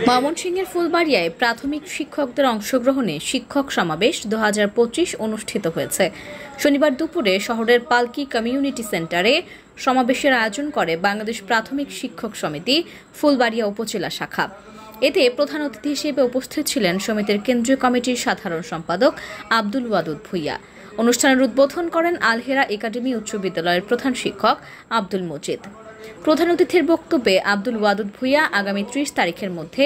ময়মনসিংহের ফুলবাড়িয়ায় প্রাথমিক শিক্ষকদের অংশগ্রহণে শিক্ষক সমাবেশ 2025 অনুষ্ঠিত হয়েছে। শনিবার দুপুরে শহরের পালকি কমিউনিটি সেন্টারে সমাবেশের আয়োজন করে বাংলাদেশ প্রাথমিক শিক্ষক সমিতি ফুলবাড়িয়া উপজেলা শাখা। এতে প্রধান অতিথি হিসেবে উপস্থিত ছিলেন সমিতির কেন্দ্রীয় কমিটির সাধারণ সম্পাদক আব্দুল ওয়াদুদ ভূঁইয়া। অনুষ্ঠানের উদ্বোধন করেন আলহেরা একাডেমি উচ্চ বিদ্যালয়ের প্রধান শিক্ষক আব্দুল মজিদ। প্রধান অতিথির বক্তব্যে আব্দুল ওয়াদুদ ভূঁইয়া আগামী 30 তারিখের মধ্যে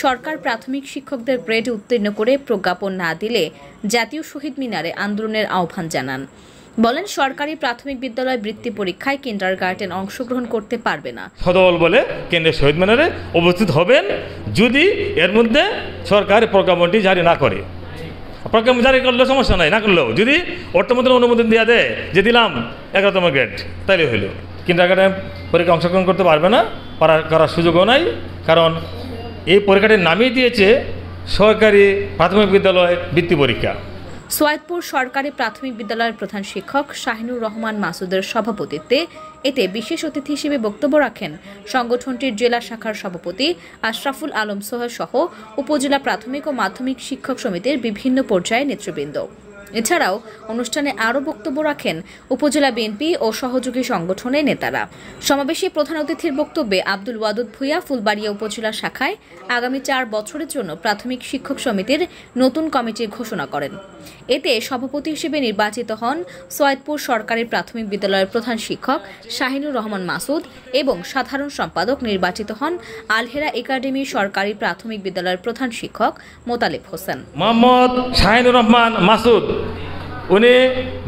সরকার প্রাথমিক শিক্ষকদের গ্রেড উত্তীর্ণ করে প্রজ্ঞাপন না দিলে জাতীয় শহীদ মিনারে আন্দোলনের আহ্বান জানান। বলেন, সরকারি প্রাথমিক বিদ্যালয় বৃত্তি পরীক্ষায় কিন্ডারগার্টেন অংশগ্রহণ করতে পারবে না। সদল বলে কেন্দ্রীয় শহীদ মিনারে উপস্থিত হবেন যদি এর মধ্যে সরকার প্রজ্ঞাপনটি জারি না করে। প্রজ্ঞাপন জারি করলেও সমস্যা নাই, না করলেও যদি অর্থমন্ত্রী অনুমোদন দেওয়া দেয় যে দিলাম 11তম গ্রেড, তাইলে হইল। কিন্ডারগার্টেন পরীক্ষা অংশগ্রহণ করতে পারবে না, করার সুযোগও নাই, কারণ এই পরীক্ষাটির নামই দিয়েছে সরকারি প্রাথমিক বিদ্যালয় বৃত্তি পরীক্ষা। সোয়াইদপুর সরকারি প্রাথমিক বিদ্যালয়ের প্রধান শিক্ষক শাহিনুর রহমান মাসুদের সভাপতিত্বে এতে বিশেষ অতিথি হিসেবে বক্তব্য রাখেন সংগঠনটির জেলা শাখার সভাপতি আশরাফুল আলম সোহেল সহ উপজেলা প্রাথমিক ও মাধ্যমিক শিক্ষক সমিতির বিভিন্ন পর্যায়ের নেতৃবৃন্দ। এছাড়াও অনুষ্ঠানে আরও বক্তব্য রাখেন উপজেলা বিএনপি ও সহযোগী সংগঠনের নেতারা। সমাবেশে প্রধান অতিথির বক্তব্যে আব্দুল ওয়াদুদ ভূঁইয়া ফুলবাড়িয়া উপজেলা শাখায় আগামী 4 বছরের জন্য প্রাথমিক শিক্ষক সমিতির নতুন কমিটি ঘোষণা করেন। এতে সভাপতি হিসেবে নির্বাচিত হন সোয়াইদপুর সরকারি প্রাথমিক বিদ্যালয়ের প্রধান শিক্ষক শাহিনুর রহমান মাসুদ এবং সাধারণ সম্পাদক নির্বাচিত হন আলহেরা একাডেমি সরকারি প্রাথমিক বিদ্যালয়ের প্রধান শিক্ষক মোতালেব হোসেন। মোহাম্মদ শাহিনুর রহমান মাসুদ উনি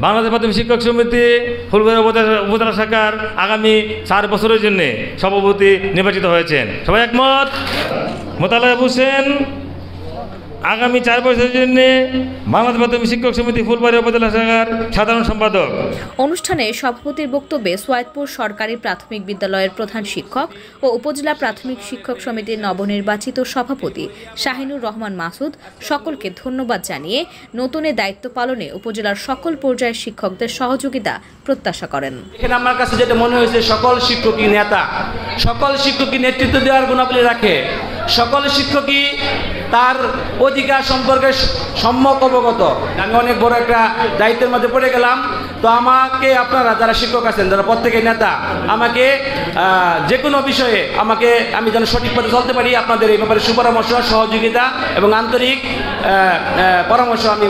বাংলাদেশ প্রাথমিক শিক্ষক সমিতি ফুলবাড়িয়া উপজেলা শাখার আগামী 4 বছরের জন্য সভাপতি নির্বাচিত হয়েছেন। সবাই একমত? মোতালেব হোসেন আগামী 4 বছরের জন্য বাংলাদেশ প্রাথমিক শিক্ষক সমিতি ফুলবাড়িয়া উপজেলা শাখার সাধারণ সম্পাদক। অনুষ্ঠানে সভাপতির বক্তব্যে সোয়াইদপুর সরকারি প্রাথমিক বিদ্যালয়ের প্রধান শিক্ষক ও উপজেলা প্রাথমিক শিক্ষক সমিতির নবনির্বাচিত সভাপতি শাহিনুর রহমান মাসুদ সকলকে ধন্যবাদ জানিয়ে নতুন দায়িত্ব পালনে উপজেলার সকল পর্যায়ের শিক্ষকদের সহযোগিতা প্রত্যাশা করেন। এখানে আমার কাছে যেটা মনে হয়েছে, সকল শিক্ষকই নেতা, সকল শিক্ষকই নেতৃত্ব দেওয়ার গুণাবলী রাখে, সকল শিক্ষকই তার অধিকার সম্পর্কে সম্যক অবগত। আমি অনেক বড় একটা দায়িত্বের মধ্যে পড়ে গেলাম, তো আমাকে আপনারা যারা শিক্ষক আছেন, যারা প্রত্যেকেই নেতা, আমাকে যে কোনো বিষয়ে আমি যেন সঠিক পথে চলতে পারি, আপনাদের এই ব্যাপারে সুপরামর্শ, সহযোগিতা এবং আন্তরিক পরামর্শ আমি